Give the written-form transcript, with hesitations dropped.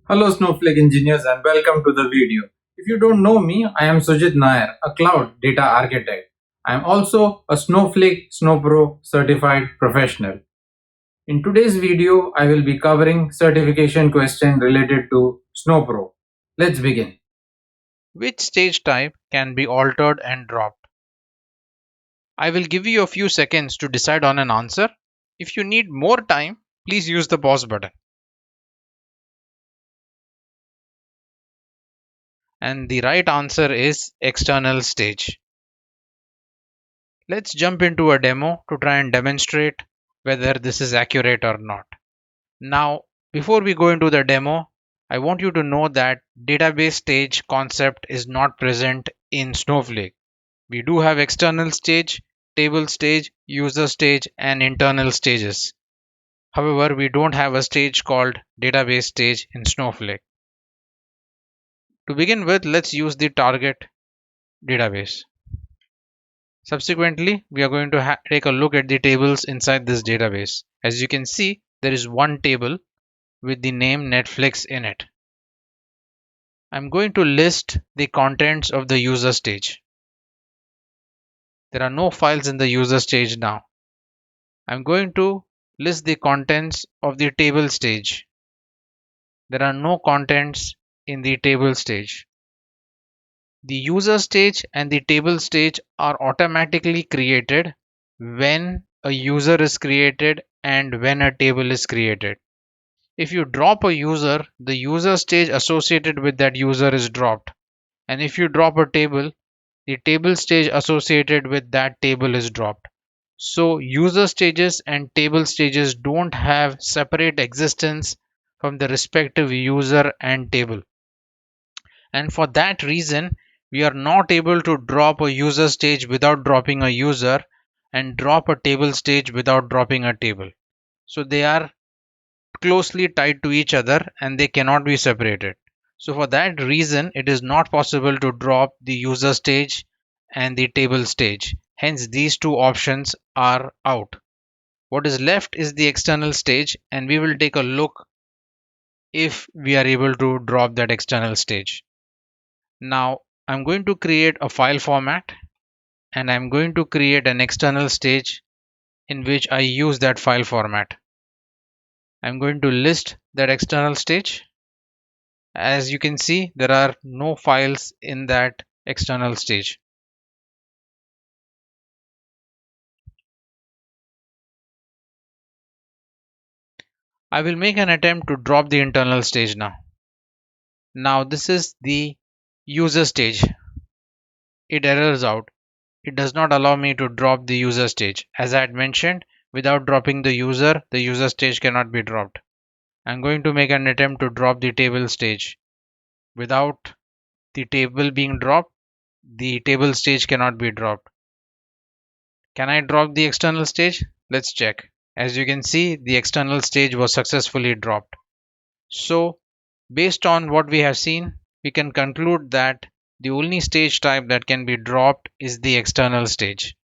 Hello Snowflake engineers and welcome to the video. If you don't know me, I am Sujit Nair, a cloud data architect. I am also a Snowflake Snowpro certified professional. In today's video, I will be covering certification question related to Snowpro. Let's begin. Which stage type can be altered and dropped? I will give you a few seconds to decide on an answer. If you need more time, please use the pause button. And the right answer is external stage. Let's jump into a demo to try and demonstrate whether this is accurate or not. Now, before we go into the demo, I want you to know that database stage concept is not present in Snowflake. We do have external stage, table stage, user stage, and internal stages. However, we don't have a stage called database stage in Snowflake. To begin with, let's use the target database. Subsequently, we are going to take a look at the tables inside this database. As you can see, there is one table with the name Netflix in it. I'm going to list the contents of the user stage. There are no files in the user stage now. I'm going to list the contents of the table stage. There are no contents in the table stage. The user stage and the table stage are automatically created when a user is created and when a table is created. If you drop a user, the user stage associated with that user is dropped. And if you drop a table, the table stage associated with that table is dropped. So user stages and table stages don't have separate existence from the respective user and table. And for that reason, we are not able to drop a user stage without dropping a user and drop a table stage without dropping a table. So they are closely tied to each other and they cannot be separated. So for that reason, it is not possible to drop the user stage and the table stage. Hence, these two options are out. What is left is the external stage, and we will take a look if we are able to drop that external stage. Now, I'm going to create a file format and I'm going to create an external stage in which I use that file format. I'm going to list that external stage. As you can see, there are no files in that external stage. I will make an attempt to drop the internal stage now. Now this is the user stage. It errors out. It does not allow me to drop the user stage. As I had mentioned, without dropping the user stage cannot be dropped. I'm going to make an attempt to drop the table stage. Without the table being dropped, the table stage cannot be dropped. Can I drop the external stage? Let's check. As you can see, the external stage was successfully dropped. So, based on what we have seen, we can conclude that the only stage type that can be dropped is the external stage.